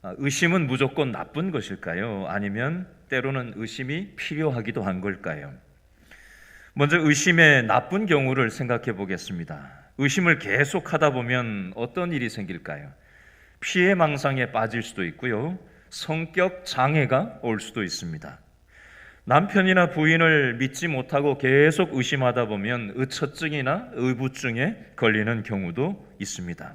의심은 무조건 나쁜 것일까요? 아니면 때로는 의심이 필요하기도 한 걸까요? 먼저 의심의 나쁜 경우를 생각해 보겠습니다. 의심을 계속하다 보면 어떤 일이 생길까요? 피해망상에 빠질 수도 있고요, 성격 장애가 올 수도 있습니다. 남편이나 부인을 믿지 못하고 계속 의심하다 보면 의처증이나 의부증에 걸리는 경우도 있습니다.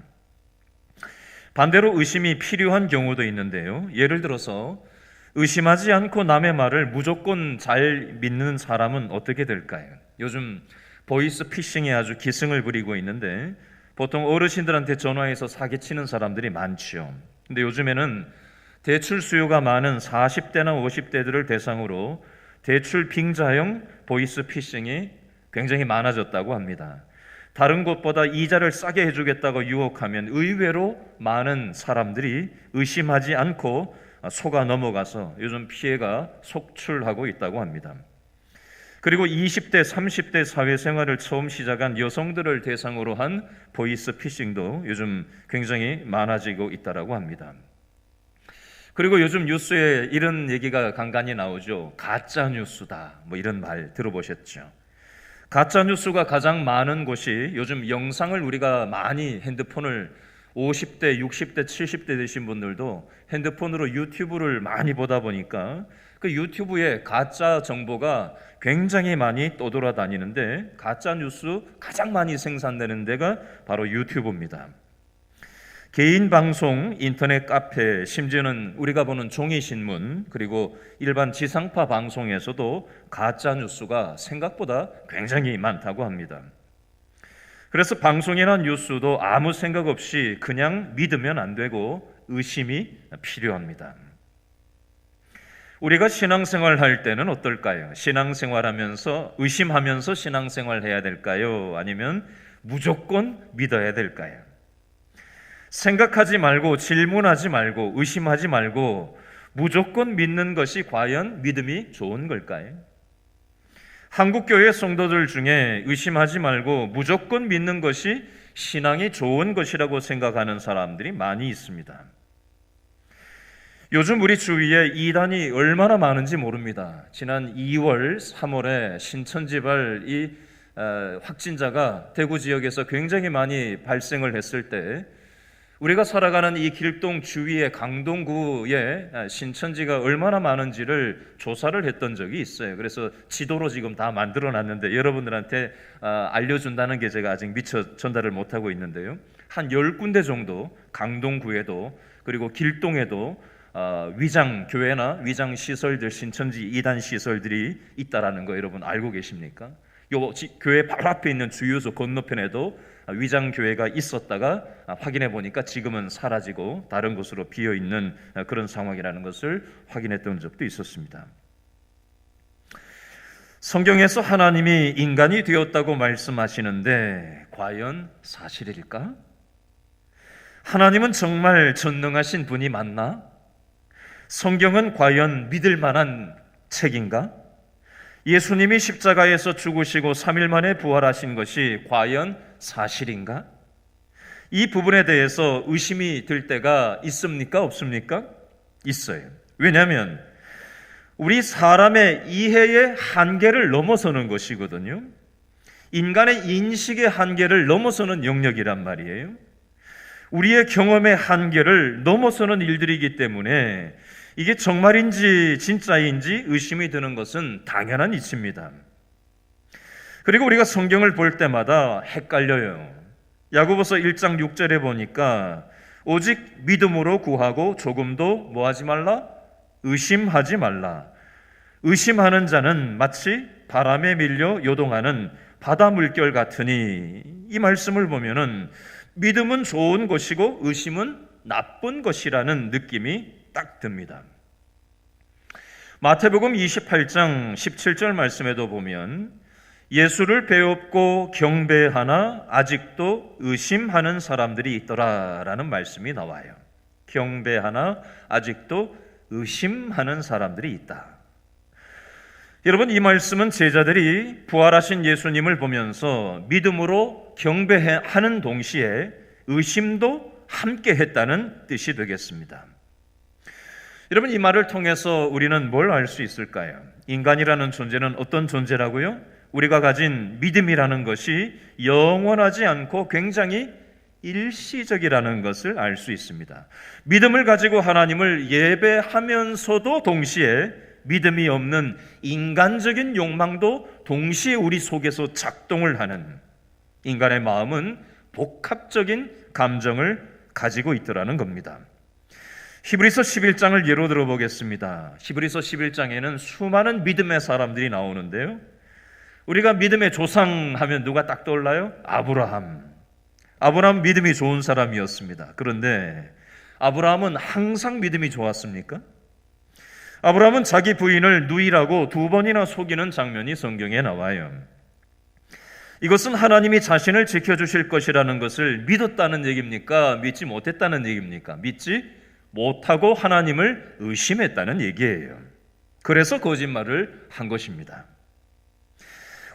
반대로 의심이 필요한 경우도 있는데요, 예를 들어서 의심하지 않고 남의 말을 무조건 잘 믿는 사람은 어떻게 될까요? 요즘 보이스 피싱에 아주 기승을 부리고 있는데 보통 어르신들한테 전화해서 사기치는 사람들이 많죠. 근데 요즘에는 대출 수요가 많은 40대나 50대들을 대상으로 대출 빙자형 보이스 피싱이 굉장히 많아졌다고 합니다. 다른 곳보다 이자를 싸게 해주겠다고 유혹하면 의외로 많은 사람들이 의심하지 않고 속아 넘어가서 요즘 피해가 속출하고 있다고 합니다. 그리고 20대, 30대 사회생활을 처음 시작한 여성들을 대상으로 한 보이스 피싱도 요즘 굉장히 많아지고 있다고 합니다. 그리고 요즘 뉴스에 이런 얘기가 간간히 나오죠. 가짜 뉴스다, 이런 말 들어보셨죠? 가짜 뉴스가 가장 많은 곳이 요즘 영상을 우리가 많이 핸드폰을 50대, 60대, 70대 되신 분들도 핸드폰으로 유튜브를 많이 보다 보니까 그 유튜브에 가짜 정보가 굉장히 많이 떠돌아다니는데 가짜 뉴스 가장 많이 생산되는 데가 바로 유튜브입니다. 개인 방송, 인터넷 카페, 심지어는 우리가 보는 종이신문, 그리고 일반 지상파 방송에서도 가짜 뉴스가 생각보다 굉장히 많다고 합니다. 그래서 방송이나 뉴스도 아무 생각 없이 그냥 믿으면 안 되고 의심이 필요합니다. 우리가 신앙생활 할 때는 어떨까요? 신앙생활하면서 의심하면서 신앙생활 해야 될까요? 아니면 무조건 믿어야 될까요? 생각하지 말고 질문하지 말고 의심하지 말고 무조건 믿는 것이 과연 믿음이 좋은 걸까요? 한국교회 성도들 중에 의심하지 말고 무조건 믿는 것이 신앙이 좋은 것이라고 생각하는 사람들이 많이 있습니다. 요즘 우리 주위에 이단이 얼마나 많은지 모릅니다. 지난 2월, 3월에 신천지발 확진자가 대구 지역에서 굉장히 많이 발생을 했을 때 우리가 살아가는 이 길동 주위의 강동구에 신천지가 얼마나 많은지를 조사를 했던 적이 있어요. 그래서 지도로 지금 다 만들어놨는데 여러분들한테 알려준다는 게 제가 아직 미처 전달을 못하고 있는데요, 한 10군데 정도 강동구에도 그리고 길동에도 위장교회나 위장시설들, 신천지 2단 시설들이 있다라는 거 여러분 알고 계십니까? 요 교회 바로 앞에 있는 주유소 건너편에도 위장교회가 있었다가 확인해 보니까 지금은 사라지고 다른 곳으로 비어있는 그런 상황이라는 것을 확인했던 적도 있었습니다. 성경에서 하나님이 인간이 되었다고 말씀하시는데 과연 사실일까? 하나님은 정말 전능하신 분이 맞나? 성경은 과연 믿을 만한 책인가? 예수님이 십자가에서 죽으시고 3일 만에 부활하신 것이 과연 사실인가? 이 부분에 대해서 의심이 들 때가 있습니까? 없습니까? 있어요. 왜냐하면 우리 사람의 이해의 한계를 넘어서는 것이거든요. 인간의 인식의 한계를 넘어서는 영역이란 말이에요. 우리의 경험의 한계를 넘어서는 일들이기 때문에 이게 정말인지 진짜인지 의심이 드는 것은 당연한 이치입니다. 그리고 우리가 성경을 볼 때마다 헷갈려요. 야고보서 1장 6절에 보니까 오직 믿음으로 구하고 조금도 뭐하지 말라? 의심하지 말라. 의심하는 자는 마치 바람에 밀려 요동하는 바다 물결 같으니, 이 말씀을 보면은 믿음은 좋은 것이고 의심은 나쁜 것이라는 느낌이 딱 듭니다. 마태복음 28장 17절 말씀에도 보면 예수를 배웁고 경배하나 아직도 의심하는 사람들이 있더라라는 말씀이 나와요. 경배하나 아직도 의심하는 사람들이 있다. 여러분, 이 말씀은 제자들이 부활하신 예수님을 보면서 믿음으로 경배하는 동시에 의심도 함께 했다는 뜻이 되겠습니다. 여러분, 이 말을 통해서 우리는 뭘 알 수 있을까요? 인간이라는 존재는 어떤 존재라고요? 우리가 가진 믿음이라는 것이 영원하지 않고 굉장히 일시적이라는 것을 알 수 있습니다. 믿음을 가지고 하나님을 예배하면서도 동시에 믿음이 없는 인간적인 욕망도 동시에 우리 속에서 작동을 하는, 인간의 마음은 복합적인 감정을 가지고 있더라는 겁니다. 히브리서 11장을 예로 들어보겠습니다. 히브리서 11장에는 수많은 믿음의 사람들이 나오는데요, 우리가 믿음의 조상 하면 누가 딱 떠올라요? 아브라함 믿음이 좋은 사람이었습니다. 그런데 아브라함은 항상 믿음이 좋았습니까? 아브라함은 자기 부인을 누이라고 2번이나 속이는 장면이 성경에 나와요. 이것은 하나님이 자신을 지켜주실 것이라는 것을 믿었다는 얘기입니까? 믿지 못했다는 얘기입니까? 믿지 못하고 하나님을 의심했다는 얘기예요. 그래서 거짓말을 한 것입니다.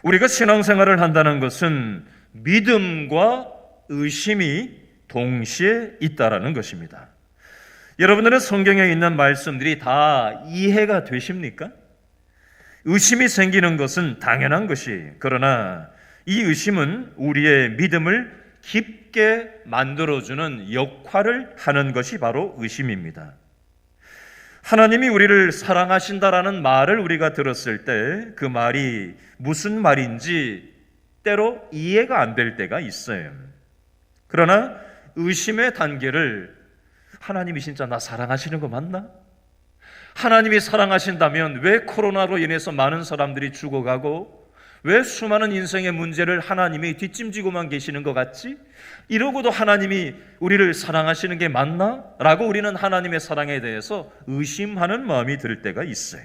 우리가 신앙생활을 한다는 것은 믿음과 의심이 동시에 있다라는 것입니다. 여러분들은 성경에 있는 말씀들이 다 이해가 되십니까? 의심이 생기는 것은 당연한 것이, 그러나 이 의심은 우리의 믿음을 깊게 만들어주는 역할을 하는 것이 바로 의심입니다. 하나님이 우리를 사랑하신다라는 말을 우리가 들었을 때 그 말이 무슨 말인지 때로 이해가 안 될 때가 있어요. 그러나 의심의 단계를, 하나님이 진짜 나 사랑하시는 거 맞나? 하나님이 사랑하신다면 왜 코로나로 인해서 많은 사람들이 죽어가고, 왜 수많은 인생의 문제를 하나님이 뒷짐지고만 계시는 것 같지? 이러고도 하나님이 우리를 사랑하시는 게 맞나? 라고 우리는 하나님의 사랑에 대해서 의심하는 마음이 들 때가 있어요.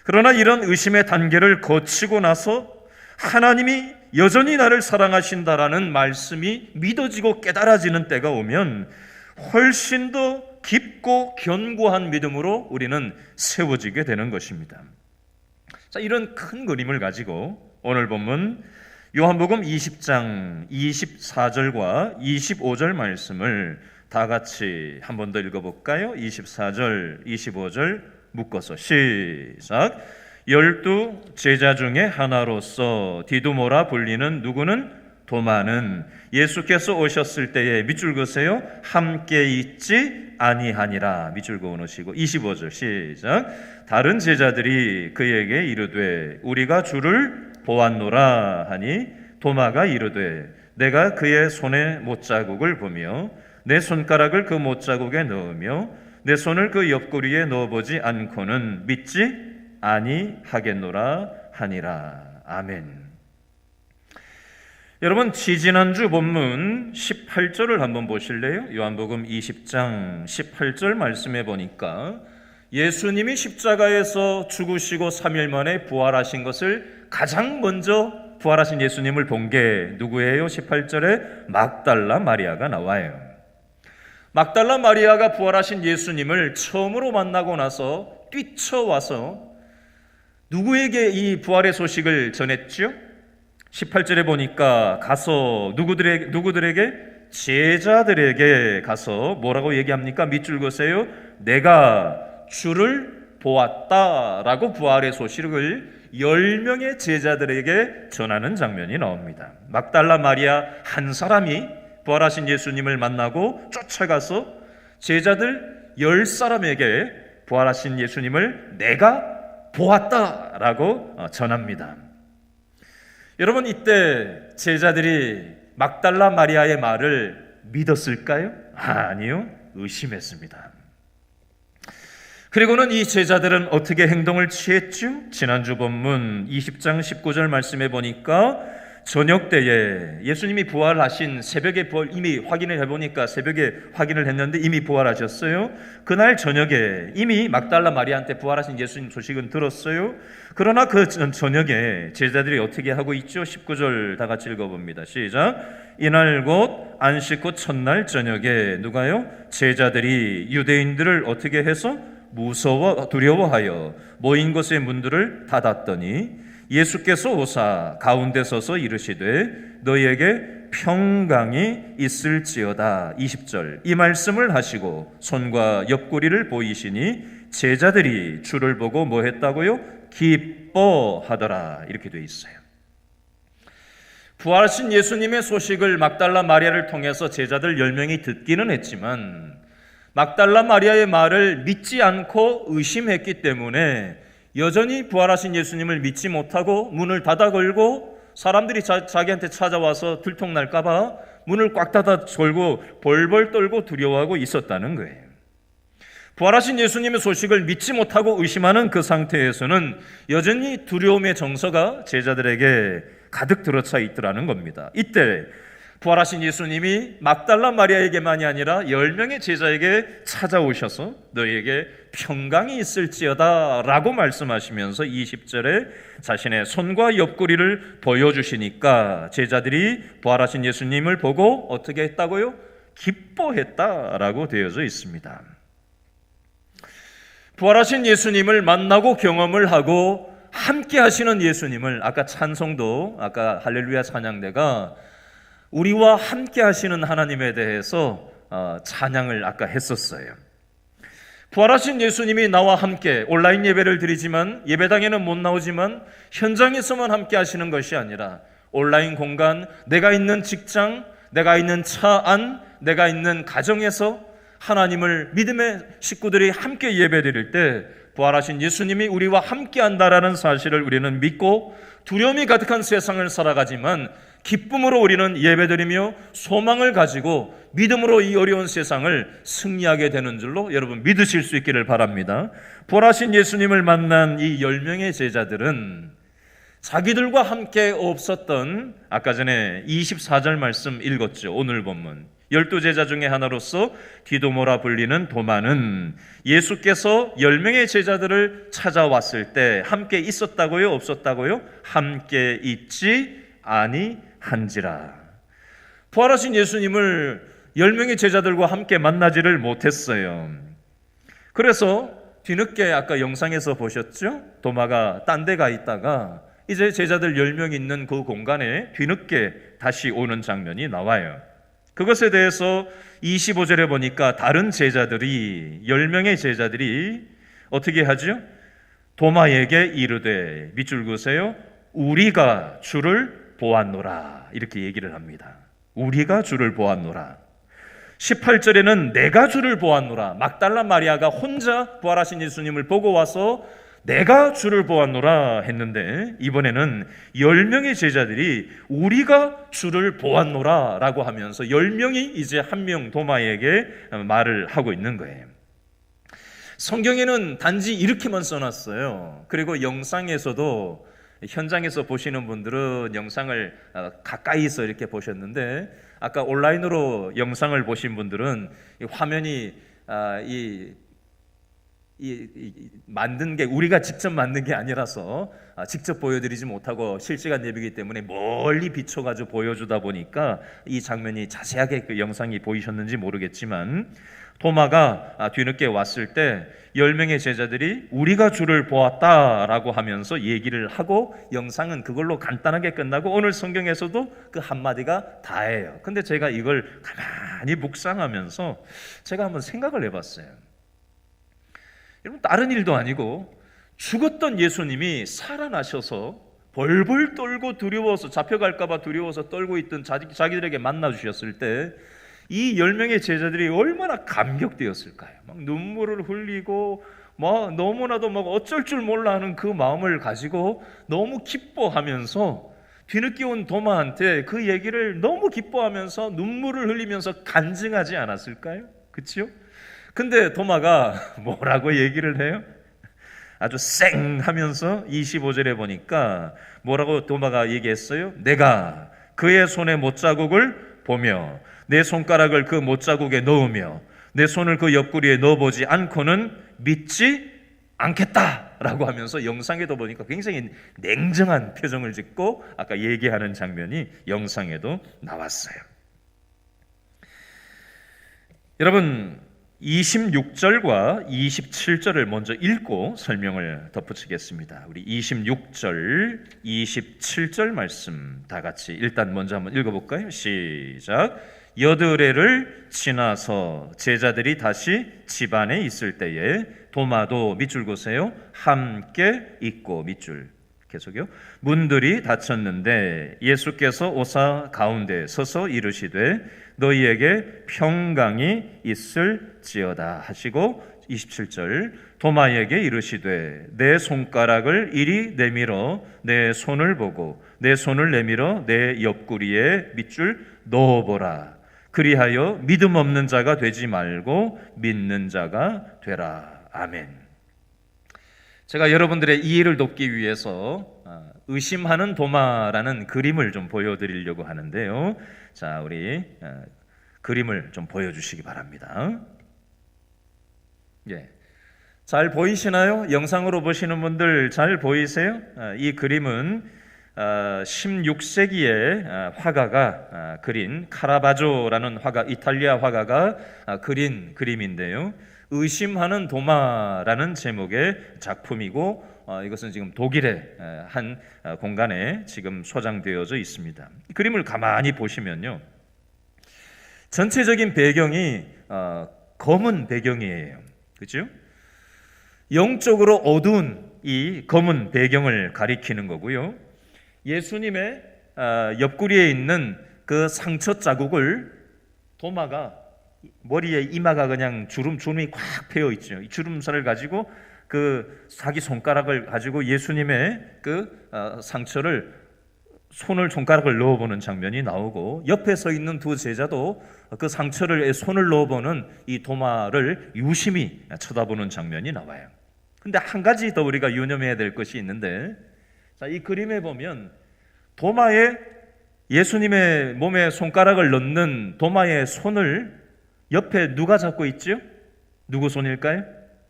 그러나 이런 의심의 단계를 거치고 나서 하나님이 여전히 나를 사랑하신다라는 말씀이 믿어지고 깨달아지는 때가 오면 훨씬 더 깊고 견고한 믿음으로 우리는 세워지게 되는 것입니다. 자, 이런 큰 그림을 가지고 오늘 본문 요한복음 20장 24절과 25절 말씀을 다 같이 한 번 더 읽어볼까요? 24절, 25절 묶어서 시작. 12 제자 중에 하나로서 디두모라 불리는 누구는? 도마는 예수께서 오셨을 때에 밑줄 그으세요. 함께 있지 아니하니라. 밑줄 그어 놓으시고 25절 시작. 다른 제자들이 그에게 이르되 우리가 주를 보았노라 하니 도마가 이르되 내가 그의 손에 못자국을 보며 내 손가락을 그 못자국에 넣으며 내 손을 그 옆구리에 넣어보지 않고는 믿지 아니하겠노라 하니라. 아멘. 여러분, 지지난주 본문 18절을 한번 보실래요? 요한복음 20장 18절 말씀해 보니까 예수님이 십자가에서 죽으시고 3일 만에 부활하신 것을 가장 먼저 부활하신 예수님을 본 게 누구예요? 18절에 막달라 마리아가 나와요. 막달라 마리아가 부활하신 예수님을 처음으로 만나고 나서 뛰쳐와서 누구에게 이 부활의 소식을 전했죠? 18절에 보니까 가서 누구들에게? 제자들에게 가서 뭐라고 얘기합니까? 밑줄 그으세요. 내가 주를 보았다라고 부활의 소식을 10명의 제자들에게 전하는 장면이 나옵니다. 막달라 마리아 한 사람이 부활하신 예수님을 만나고 쫓아가서 제자들 10사람에게 부활하신 예수님을 내가 보았다라고 전합니다. 여러분, 이때 제자들이 막달라 마리아의 말을 믿었을까요? 아니요, 의심했습니다. 그리고는 이 제자들은 어떻게 행동을 취했죠? 지난주 본문 20장 19절 말씀해 보니까 저녁 때에 예수님이 부활하신 새벽에 이미 확인을 해보니까 새벽에 확인을 했는데 이미 부활하셨어요. 그날 저녁에 이미 막달라 마리아한테 부활하신 예수님 소식은 들었어요. 그러나 그 저녁에 제자들이 어떻게 하고 있죠? 19절 다 같이 읽어봅니다. 시작. 이날 곧 안식 후 첫날 저녁에 누가요? 제자들이 유대인들을 어떻게 해서 두려워하여 모인 곳의 문들을 닫았더니 예수께서 오사 가운데 서서 이르시되 너희에게 평강이 있을지어다. 20절 이 말씀을 하시고 손과 옆구리를 보이시니 제자들이 주를 보고 뭐 했다고요? 기뻐하더라. 이렇게 되어 있어요. 부활하신 예수님의 소식을 막달라 마리아를 통해서 제자들 10명이 듣기는 했지만 막달라 마리아의 말을 믿지 않고 의심했기 때문에 여전히 부활하신 예수님을 믿지 못하고 문을 닫아 걸고 사람들이 자기한테 찾아와서 들통날까 봐 문을 꽉 닫아 걸고 벌벌 떨고 두려워하고 있었다는 거예요. 부활하신 예수님의 소식을 믿지 못하고 의심하는 그 상태에서는 여전히 두려움의 정서가 제자들에게 가득 들어차 있더라는 겁니다. 이때 부활하신 예수님이 막달라 마리아에게만이 아니라 10명의 제자에게 찾아오셔서 너희에게 평강이 있을지어다 라고 말씀하시면서 20절에 자신의 손과 옆구리를 보여주시니까 제자들이 부활하신 예수님을 보고 어떻게 했다고요? 기뻐했다라고 되어져 있습니다. 부활하신 예수님을 만나고 경험을 하고 함께 하시는 예수님을 아까 찬송도 아까 할렐루야 찬양대가 우리와 함께 하시는 하나님에 대해서 찬양을 아까 했었어요. 부활하신 예수님이 나와 함께 온라인 예배를 드리지만 예배당에는 못 나오지만 현장에서만 함께 하시는 것이 아니라 온라인 공간, 내가 있는 직장, 내가 있는 차 안, 내가 있는 가정에서 하나님을 믿음의 식구들이 함께 예배드릴 때 부활하신 예수님이 우리와 함께 한다라는 사실을 우리는 믿고 두려움이 가득한 세상을 살아가지만 기쁨으로 우리는 예배드리며 소망을 가지고 믿음으로 이 어려운 세상을 승리하게 되는 줄로 여러분 믿으실 수 있기를 바랍니다. 부활하신 예수님을 만난 이 10명의 제자들은 자기들과 함께 없었던 아까 전에 24절 말씀 읽었죠. 오늘 본문 12제자 중에 하나로서 디도모라 불리는 도마는 예수께서 10명의 제자들을 찾아왔을 때 함께 있었다고요? 없었다고요? 함께 있지 아니한지라. 부활하신 예수님을 10명의 제자들과 함께 만나지를 못했어요. 그래서 뒤늦게 아까 영상에서 보셨죠? 도마가 딴 데 가 있다가 이제 제자들 10명 있는 그 공간에 뒤늦게 다시 오는 장면이 나와요. 그것에 대해서 25절에 보니까 다른 제자들이 10명의 제자들이 어떻게 하죠? 도마에게 이르되 밑줄 그으세요. 우리가 주를 보았노라. 이렇게 얘기를 합니다. 우리가 주를 보았노라. 18절에는 내가 주를 보았노라. 막달라 마리아가 혼자 부활하신 예수님을 보고 와서 내가 주를 보았노라 했는데 이번에는 10명의 제자들이 우리가 주를 보았노라 라고 하면서 10명이 이제 한 명 도마에게 말을 하고 있는 거예요. 성경에는 단지 이렇게만 써놨어요. 그리고 영상에서도 현장에서 보시는 분들은 영상을 가까이서 이렇게 보셨는데 아까 온라인으로 영상을 보신 분들은 이 화면이 만든 게 우리가 직접 만든 게 아니라서 직접 보여드리지 못하고 실시간 예배이기 때문에 멀리 비춰가지고 보여주다 보니까 이 장면이 자세하게 그 영상이 보이셨는지 모르겠지만 도마가 뒤늦게 왔을 때 10명의 제자들이 우리가 주를 보았다라고 하면서 얘기를 하고 영상은 그걸로 간단하게 끝나고 오늘 성경에서도 그 한마디가 다예요. 근데 제가 이걸 가만히 묵상하면서 제가 한번 생각을 해봤어요. 여러분 다른 일도 아니고 죽었던 예수님이 살아나셔서 벌벌 떨고 두려워서 잡혀갈까 봐 두려워서 떨고 있던 자기들에게 만나 주셨을 때 이 10명의 제자들이 얼마나 감격되었을까요? 막 눈물을 흘리고 너무나도 어쩔 줄 몰라 하는 그 마음을 가지고 너무 기뻐하면서 뒤늦게 온 도마한테 그 얘기를 너무 기뻐하면서 눈물을 흘리면서 간증하지 않았을까요? 그렇죠? 근데 도마가 뭐라고 얘기를 해요? 아주 쌩 하면서 25절에 보니까 뭐라고 도마가 얘기했어요? 내가 그의 손에 못자국을 보며 내 손가락을 그 못자국에 넣으며 내 손을 그 옆구리에 넣어보지 않고는 믿지 않겠다라고 하면서 영상에도 보니까 굉장히 냉정한 표정을 짓고 아까 얘기하는 장면이 영상에도 나왔어요. 여러분 26절과 27절을 먼저 읽고 설명을 덧붙이겠습니다. 우리 26절, 27절 말씀 다 같이 일단 먼저 한번 읽어볼까요? 시작. 여드레를 지나서 제자들이 다시 집안에 있을 때에 도마도 밑줄 보세요. 함께 있고 밑줄 계속요. 문들이 닫혔는데 예수께서 오사 가운데 서서 이르시되 너희에게 평강이 있을지어다 하시고 27절 도마에게 이르시되 내 손가락을 이리 내밀어 내 손을 보고 내 손을 내밀어 내 옆구리에 밑줄 넣어보라. 그리하여 믿음 없는 자가 되지 말고 믿는 자가 되라. 아멘. 제가 여러분들의 이해를 돕기 위해서 의심하는 도마라는 그림을 좀 보여드리려고 하는데요. 자, 우리 그림을 좀 보여주시기 바랍니다. 예, 잘 보이시나요? 영상으로 보시는 분들 잘 보이세요? 이 그림은 16세기에 화가가 그린 카라바조라는 화가, 이탈리아 화가가 그린 그림인데요. 의심하는 도마라는 제목의 작품이고 이것은 지금 독일의 한 공간에 지금 소장되어져 있습니다. 이 그림을 가만히 보시면요, 전체적인 배경이 검은 배경이에요. 그렇죠? 영적으로 어두운 이 검은 배경을 가리키는 거고요. 예수님의 옆구리에 있는 그 상처 자국을 도마가 머리에 이마가 그냥 주름이 꽉 패여 있죠. 이 주름살을 가지고 그 자기 손가락을 가지고 예수님의 그 상처를 손가락을 넣어보는 장면이 나오고 옆에 서 있는 두 제자도 그 상처를 손을 넣어보는 이 도마를 유심히 쳐다보는 장면이 나와요. 근데 한 가지 더 우리가 유념해야 될 것이 있는데, 자, 이 그림에 보면 도마에 예수님의 몸에 손가락을 넣는 도마의 손을 옆에 누가 잡고 있죠? 누구 손일까요?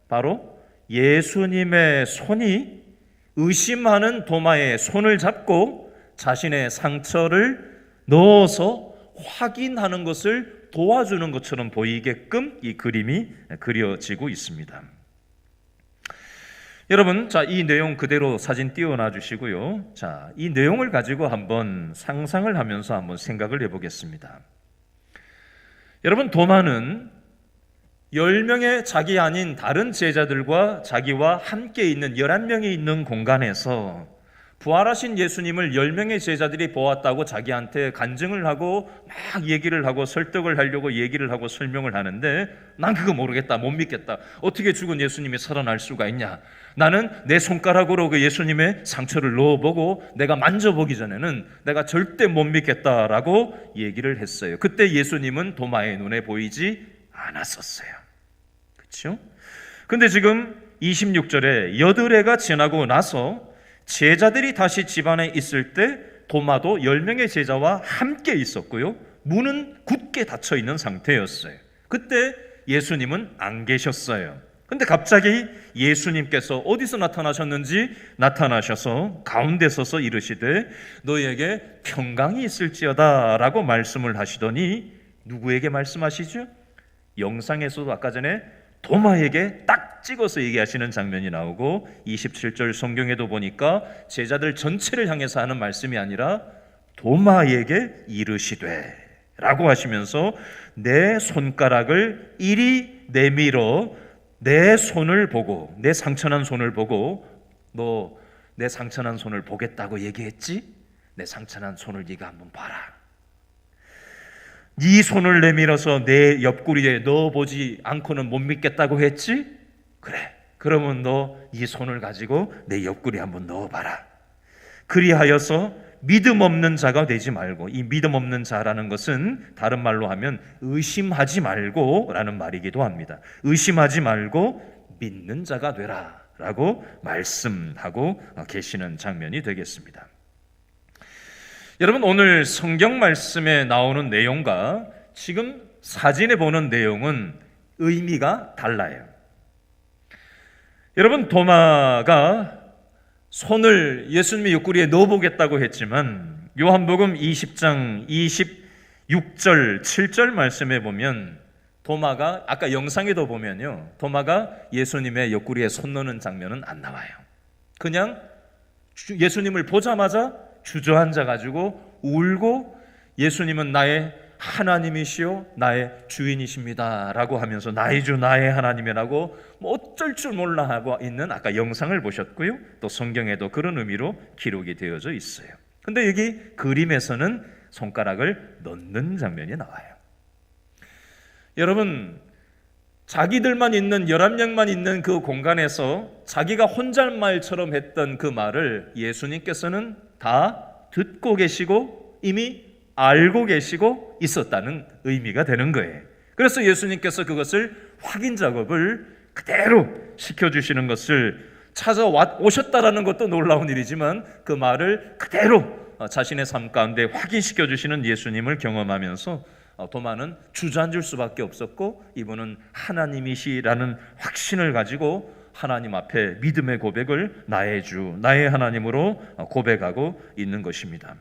바로 예수님의 손이 의심하는 도마의 손을 잡고 자신의 상처를 넣어서 확인하는 것을 도와주는 것처럼 보이게끔 이 그림이 그려지고 있습니다. 여러분, 자, 이 내용 그대로 사진 띄워놔 주시고요. 자, 이 내용을 가지고 한번 상상을 하면서 한번 생각을 해보겠습니다. 여러분, 도마는 10명의 자기 아닌 다른 제자들과 자기와 함께 있는 11명이 있는 공간에서 부활하신 예수님을 10명의 제자들이 보았다고 자기한테 간증을 하고 막 얘기를 하고 설득을 하려고 얘기를 하고 설명을 하는데, 난 그거 모르겠다, 못 믿겠다, 어떻게 죽은 예수님이 살아날 수가 있냐, 나는 내 손가락으로 그 예수님의 상처를 넣어보고 내가 만져보기 전에는 내가 절대 못 믿겠다라고 얘기를 했어요. 그때 예수님은 도마의 눈에 보이지 않았었어요. 그렇죠? 근데 지금 26절에 여드레가 지나고 나서 제자들이 다시 집안에 있을 때 도마도 10명의 제자와 함께 있었고요. 문은 굳게 닫혀 있는 상태였어요. 그때 예수님은 안 계셨어요. 근데 갑자기 예수님께서 어디서 나타나셨는지 나타나셔서 가운데 서서 이르시되 너희에게 평강이 있을지어다 라고 말씀을 하시더니 누구에게 말씀하시죠? 영상에서도 아까 전에 도마에게 딱 찍어서 얘기하시는 장면이 나오고 27절 성경에도 보니까 제자들 전체를 향해서 하는 말씀이 아니라 도마에게 이르시되 라고 하시면서 내 손가락을 이리 내밀어 내 손을 보고, 내 상처난 손을 보고, 너 내 상처난 손을 보겠다고 얘기했지? 내 상처난 손을 네가 한번 봐라. 네 손을 내밀어서 내 옆구리에 넣어보지 않고는 못 믿겠다고 했지? 그래, 그러면 너 이 손을 가지고 내 옆구리에 한번 넣어봐라. 그리하여서 믿음 없는 자가 되지 말고, 이 믿음 없는 자라는 것은 다른 말로 하면 의심하지 말고 라는 말이기도 합니다. 의심하지 말고 믿는 자가 되라 라고 말씀하고 계시는 장면이 되겠습니다. 여러분, 오늘 성경 말씀에 나오는 내용과 지금 사진에 보는 내용은 의미가 달라요. 여러분, 도마가 손을 예수님의 옆구리에 넣어보겠다고 했지만 요한복음 20장 26절 7절 말씀에 보면 도마가 아까 영상에도 보면요, 도마가 예수님의 옆구리에 손 넣는 장면은 안 나와요. 그냥 예수님을 보자마자 주저앉아 가지고 울고 예수님은 나의 하나님이시요 나의 주인이십니다 라고 하면서 나의 주 나의 하나님이라고 뭐 어쩔 줄 몰라 하고 있는 아까 영상을 보셨고요, 또 성경에도 그런 의미로 기록이 되어져 있어요. 근데 여기 그림에서는 손가락을 넣는 장면이 나와요. 여러분, 자기들만 있는 11명만 있는 그 공간에서 자기가 혼잣말처럼 했던 그 말을 예수님께서는 다 듣고 계시고 이미 알고 계시고 있었다는 의미가 되는 거예요. 그래서 예수님께서 그것을 확인 작업을 그대로 시켜주시는 것을 찾아오셨다라는 것도 놀라운 일이지만 그 말을 그대로 자신의 삶 가운데 확인시켜주시는 예수님을 경험하면서 도마는 주저앉을 수밖에 없었고 이분은 하나님이시라는 확신을 가지고 하나님 앞에 믿음의 고백을 나의 주, 나의 하나님으로 고백하고 있는 것입니다.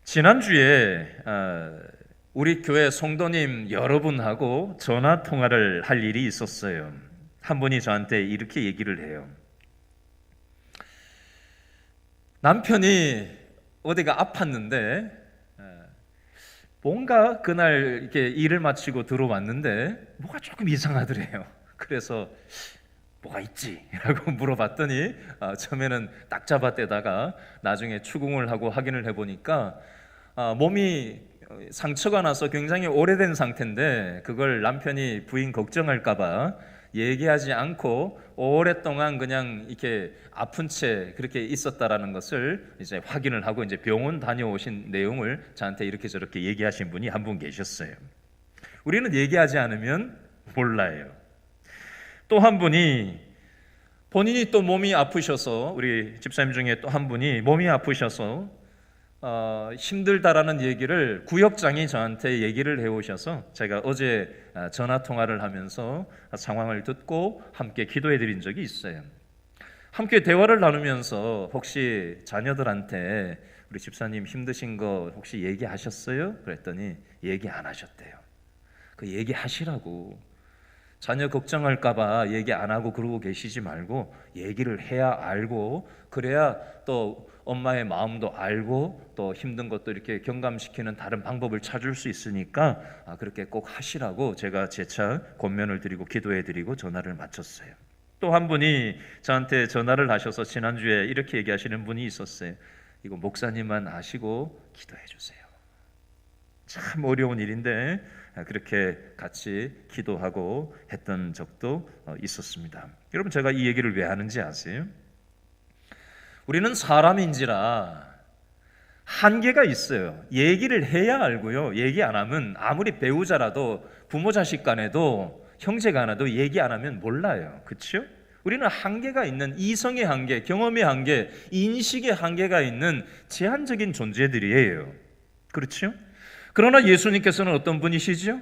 지난주에 우리 교회 성도님 여러분하고 전화 통화를 할 일이 있었어요. 한 분이 저한테 이렇게 얘기를 해요. 남편이 어디가 아팠는데 뭔가 그날 이렇게 일을 마치고 들어왔는데 뭐가 조금 이상하더래요. 그래서 뭐가 있지? 라고 물어봤더니 처음에는 딱 잡아떼다가 나중에 추궁을 하고 확인을 해보니까 몸이 상처가 나서 굉장히 오래된 상태인데 그걸 남편이 부인 걱정할까봐 얘기하지 않고 오랫동안 그냥 이렇게 아픈 채 그렇게 있었다라는 것을 이제 확인을 하고 이제 병원 다녀오신 내용을 저한테 이렇게 저렇게 얘기하신 분이 한 분 계셨어요. 우리는 얘기하지 않으면 몰라요. 또 한 분이 본인이 또 몸이 아프셔서 우리 집사님 중에 또 한 분이 몸이 아프셔서 힘들다라는 얘기를 구역장이 저한테 얘기를 해오셔서 제가 어제 전화 통화를 하면서 상황을 듣고 함께 기도해 드린 적이 있어요. 함께 대화를 나누면서 혹시 자녀들한테 우리 집사님 힘드신 거 혹시 얘기하셨어요? 그랬더니 얘기 안 하셨대요. 그 얘기하시라고. 자녀 걱정할까봐 얘기 안 하고 그러고 계시지 말고 얘기를 해야 알고 그래야 또 엄마의 마음도 알고 또 힘든 것도 이렇게 경감시키는 다른 방법을 찾을 수 있으니까 그렇게 꼭 하시라고 제가 재차 권면을 드리고 기도해 드리고 전화를 마쳤어요. 또 한 분이 저한테 전화를 하셔서 지난주에 이렇게 얘기하시는 분이 있었어요. 이거 목사님만 아시고 기도해 주세요. 참 어려운 일인데 그렇게 같이 기도하고 했던 적도 있었습니다. 여러분, 제가 이 얘기를 왜 하는지 아세요? 우리는 사람인지라 한계가 있어요. 얘기를 해야 알고요. 얘기 안 하면 아무리 배우자라도 부모 자식 간에도 형제 간에도 얘기 안 하면 몰라요. 그렇죠? 우리는 한계가 있는 이성의 한계, 경험의 한계, 인식의 한계가 있는 제한적인 존재들이에요. 그렇죠? 그러나 예수님께서는 어떤 분이시죠?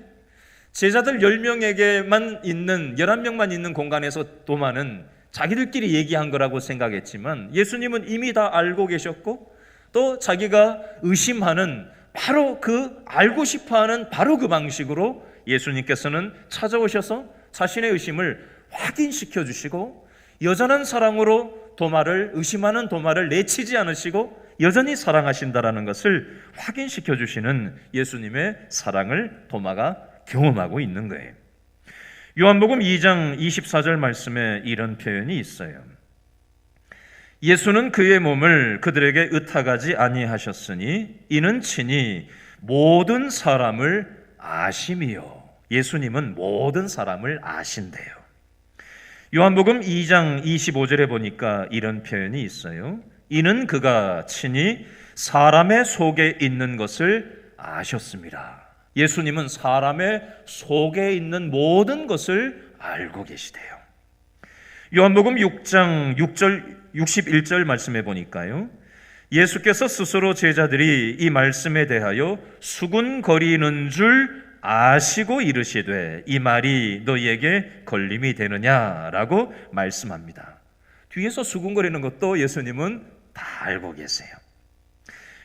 제자들 10명에게만 있는 11명만 있는 공간에서 도마는 자기들끼리 얘기한 거라고 생각했지만 예수님은 이미 다 알고 계셨고 또 자기가 의심하는 바로 그 알고 싶어하는 바로 그 방식으로 예수님께서는 찾아오셔서 자신의 의심을 확인시켜 주시고 여전한 사랑으로 도마를 의심하는 도마를 내치지 않으시고 여전히 사랑하신다라는 것을 확인시켜 주시는 예수님의 사랑을 도마가 경험하고 있는 거예요. 요한복음 2장 24절 말씀에 이런 표현이 있어요. 예수는 그의 몸을 그들에게 의탁하지 아니하셨으니 이는 친히 모든 사람을 아심이요. 예수님은 모든 사람을 아신대요. 요한복음 2장 25절에 보니까 이런 표현이 있어요. 이는 그가 친히 사람의 속에 있는 것을 아셨습니다. 예수님은 사람의 속에 있는 모든 것을 알고 계시대요. 요한복음 6장 61절 말씀해 보니까요. 예수께서 스스로 제자들이 이 말씀에 대하여 수군거리는 줄 아시고 이르시되 이 말이 너희에게 걸림이 되느냐라고 말씀합니다. 뒤에서 수군거리는 것도 예수님은 다 알고 계세요.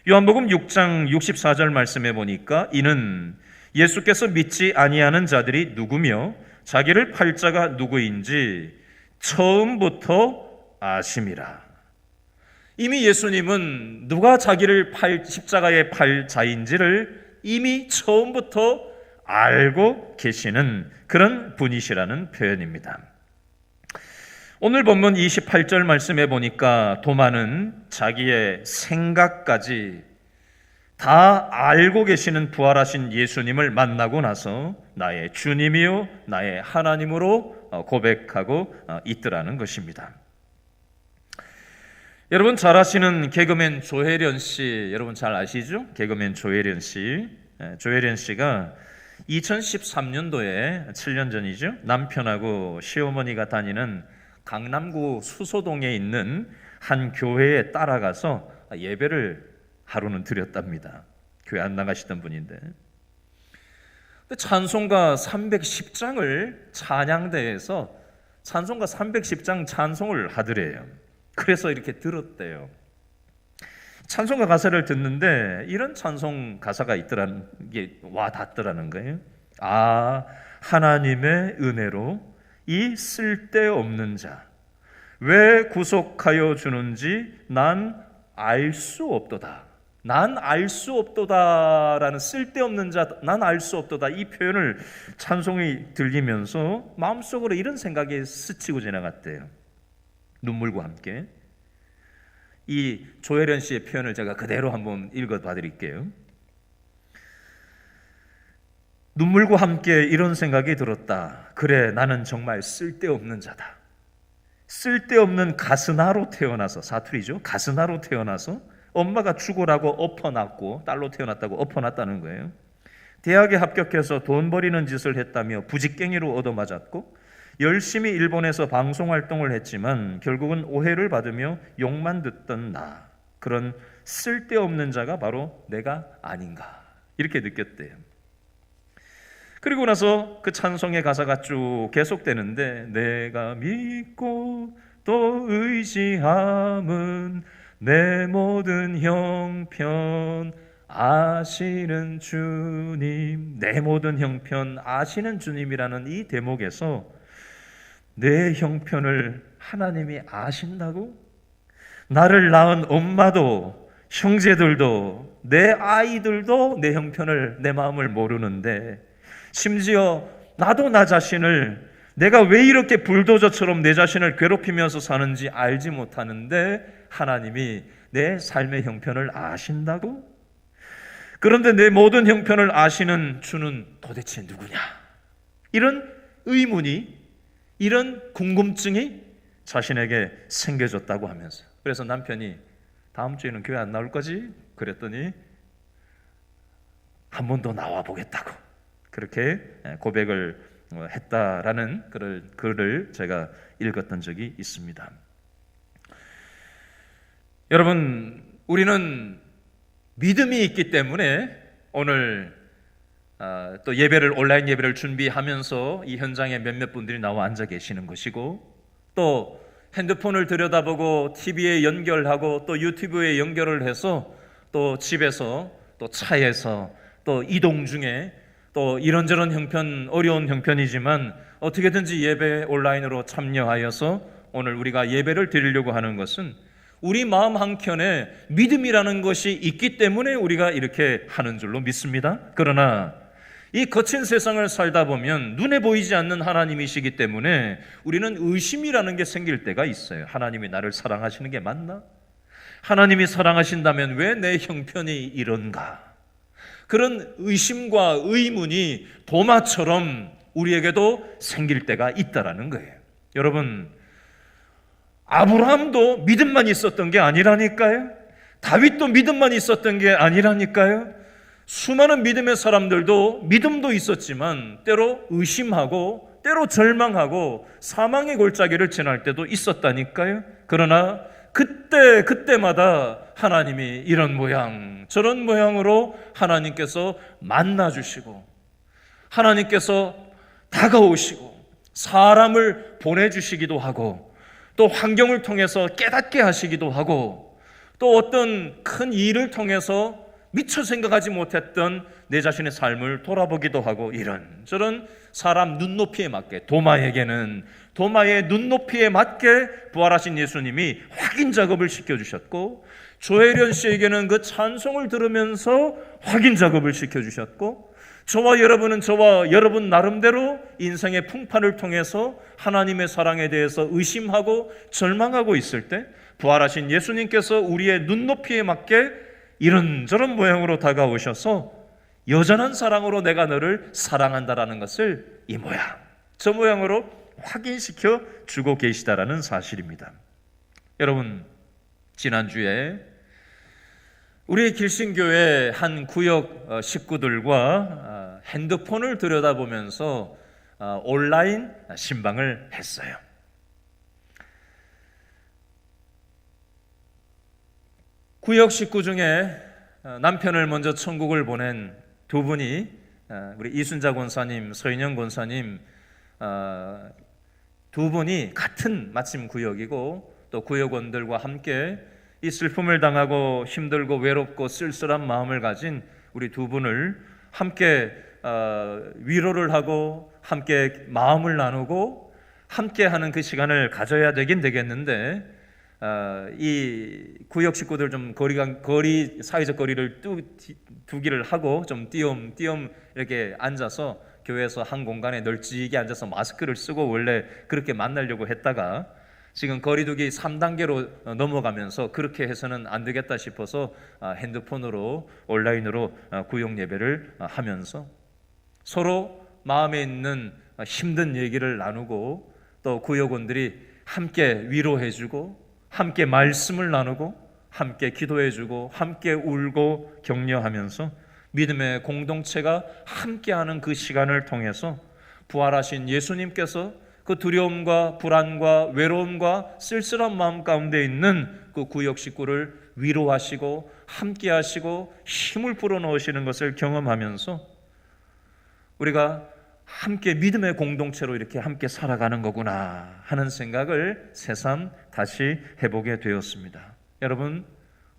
요한복음 6장 64절 말씀해 보니까 이는 예수께서 믿지 아니하는 자들이 누구며 자기를 팔 자가 누구인지 처음부터 아심이라. 이미 예수님은 누가 자기를 십자가에 팔 자인지를 이미 처음부터 알고 계시는 그런 분이시라는 표현입니다. 오늘 본문 28절 말씀해 보니까 도마는 자기의 생각까지 다 알고 계시는 부활하신 예수님을 만나고 나서 나의 주님이요 나의 하나님으로 고백하고 있더라는 것입니다. 여러분 잘 아시는 개그맨 조혜련 씨, 여러분 잘 아시죠? 개그맨 조혜련 씨. 조혜련 씨가 2013년도에 7년 전이죠. 남편하고 시어머니가 다니는 강남구 수소동에 있는 한 교회에 따라가서 예배를 하루는 드렸답니다. 교회 안 나가시던 분인데 찬송가 310장을 찬양대에서 찬송가 310장 찬송을 하더래요. 그래서 이렇게 들었대요. 찬송가 가사를 듣는데 이런 찬송 가사가 있더라는 게 와닿더라는 거예요. 아, 하나님의 은혜로 이 쓸데없는 자 왜 구속하여 주는지 난 알 수 없도다. 난 알 수 없도다라는 쓸데없는 자, 난 알 수 없도다 이 표현을 찬송이 들리면서 마음속으로 이런 생각이 스치고 지나갔대요. 눈물과 함께. 이 조혜련 씨의 표현을 제가 그대로 한번 읽어봐 드릴게요. 눈물과 함께 이런 생각이 들었다. 그래, 나는 정말 쓸데없는 자다. 쓸데없는 가스나로 태어나서, 사투리죠. 가스나로 태어나서 엄마가 죽으라고 엎어놨고 딸로 태어났다고 엎어놨다는 거예요. 대학에 합격해서 돈 버리는 짓을 했다며 부직갱이로 얻어맞았고 열심히 일본에서 방송활동을 했지만 결국은 오해를 받으며 욕만 듣던 나, 그런 쓸데없는 자가 바로 내가 아닌가 이렇게 느꼈대요. 그리고 나서 그 찬송의 가사가 쭉 계속되는데 내가 믿고 또 의지함은 내 모든 형편 아시는 주님, 내 모든 형편 아시는 주님이라는 이 대목에서 내 형편을 하나님이 아신다고? 나를 낳은 엄마도 형제들도 내 아이들도 내 형편을, 내 마음을 모르는데 심지어 나도 나 자신을, 내가 왜 이렇게 불도저처럼 내 자신을 괴롭히면서 사는지 알지 못하는데 하나님이 내 삶의 형편을 아신다고? 그런데 내 모든 형편을 아시는 주는 도대체 누구냐? 이런 의문이, 이런 궁금증이 자신에게 생겨졌다고 하면서, 그래서 남편이 다음 주에는 교회 안 나올 거지? 그랬더니 한 번 더 나와 보겠다고 그렇게 고백을 했다라는 글을 제가 읽었던 적이 있습니다. 여러분, 우리는 믿음이 있기 때문에 오늘 또 예배를, 온라인 예배를 준비하면서 이 현장에 몇몇 분들이 나와 앉아 계시는 것이고, 또 핸드폰을 들여다보고 TV에 연결하고 또 유튜브에 연결을 해서 또 집에서 또 차에서 또 이동 중에 또 이런저런 형편, 어려운 형편이지만 어떻게든지 예배 온라인으로 참여하여서 오늘 우리가 예배를 드리려고 하는 것은 우리 마음 한켠에 믿음이라는 것이 있기 때문에 우리가 이렇게 하는 줄로 믿습니다. 그러나 이 거친 세상을 살다 보면 눈에 보이지 않는 하나님이시기 때문에 우리는 의심이라는 게 생길 때가 있어요. 하나님이 나를 사랑하시는 게 맞나? 하나님이 사랑하신다면 왜 내 형편이 이런가? 그런 의심과 의문이 도마처럼 우리에게도 생길 때가 있다라는 거예요. 여러분, 아브라함도 믿음만 있었던 게 아니라니까요. 다윗도 믿음만 있었던 게 아니라니까요. 수많은 믿음의 사람들도 믿음도 있었지만 때로 의심하고 때로 절망하고 사망의 골짜기를 지날 때도 있었다니까요. 그러나 그때마다 하나님이 이런 모양 저런 모양으로 하나님께서 만나주시고 하나님께서 다가오시고 사람을 보내주시기도 하고 또 환경을 통해서 깨닫게 하시기도 하고 또 어떤 큰 일을 통해서 미처 생각하지 못했던 내 자신의 삶을 돌아보기도 하고, 이런저런 사람 눈높이에 맞게, 도마에게는 도마의 눈높이에 맞게 부활하신 예수님이 확인 작업을 시켜주셨고, 조혜련 씨에게는 그 찬송을 들으면서 확인 작업을 시켜주셨고, 저와 여러분 나름대로 인생의 풍파를 통해서 하나님의 사랑에 대해서 의심하고 절망하고 있을 때 부활하신 예수님께서 우리의 눈높이에 맞게 이런저런 모양으로 다가오셔서 여전한 사랑으로 내가 너를 사랑한다라는 것을 이 모양 저 모양으로 확인시켜 주고 계시다라는 사실입니다. 여러분, 지난주에 우리 길신교회 한 구역 식구들과 핸드폰을 들여다보면서 온라인 신방을 했어요. 구역 식구 중에 남편을 먼저 천국을 보낸 두 분이 우리 이순자 권사님, 서인영 권사님 두 분이 같은 마침 구역이고 또 구역원들과 함께 이 슬픔을 당하고 힘들고 외롭고 쓸쓸한 마음을 가진 우리 두 분을 함께 위로를 하고 함께 마음을 나누고 함께 하는 그 시간을 가져야 되겠는데 이 구역 식구들 좀 사회적 거리를 두기를 하고 좀 띄엄띄엄 이렇게 앉아서 교회에서 한 공간에 널찍이 앉아서 마스크를 쓰고 원래 그렇게 만나려고 했다가 지금 거리두기 3단계로 넘어가면서 그렇게 해서는 안 되겠다 싶어서 핸드폰으로 온라인으로 구역 예배를 하면서 서로 마음에 있는 힘든 얘기를 나누고 또 구역원들이 함께 위로해주고 함께 말씀을 나누고 함께 기도해주고 함께 울고 격려하면서 믿음의 공동체가 함께하는 그 시간을 통해서 부활하신 예수님께서 그 두려움과 불안과 외로움과 쓸쓸한 마음 가운데 있는 그 구역 식구를 위로하시고 함께하시고 힘을 불어넣으시는 것을 경험하면서 우리가 함께 믿음의 공동체로 이렇게 함께 살아가는 거구나 하는 생각을 새삼 다시 해보게 되었습니다. 여러분,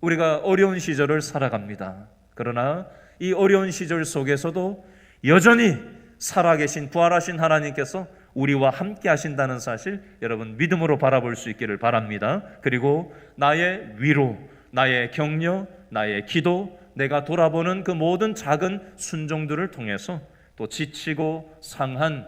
우리가 어려운 시절을 살아갑니다. 그러나 이 어려운 시절 속에서도 여전히 살아계신 부활하신 하나님께서 우리와 함께 하신다는 사실 여러분 믿음으로 바라볼 수 있기를 바랍니다. 그리고 나의 위로, 나의 격려, 나의 기도, 내가 돌아보는 그 모든 작은 순종들을 통해서 또 지치고 상한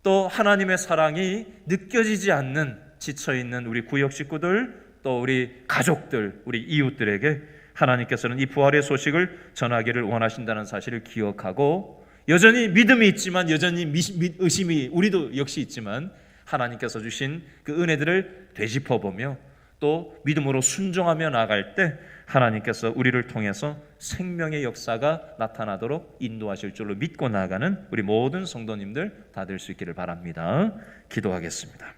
또 하나님의 사랑이 느껴지지 않는 지쳐있는 우리 구역 식구들 또 우리 가족들, 우리 이웃들에게 하나님께서는 이 부활의 소식을 전하기를 원하신다는 사실을 기억하고 여전히 믿음이 있지만 여전히 의심이 우리도 역시 있지만 하나님께서 주신 그 은혜들을 되짚어보며 또 믿음으로 순종하며 나아갈 때 하나님께서 우리를 통해서 생명의 역사가 나타나도록 인도하실 줄로 믿고 나아가는 우리 모든 성도님들 다 될 수 있기를 바랍니다. 기도하겠습니다.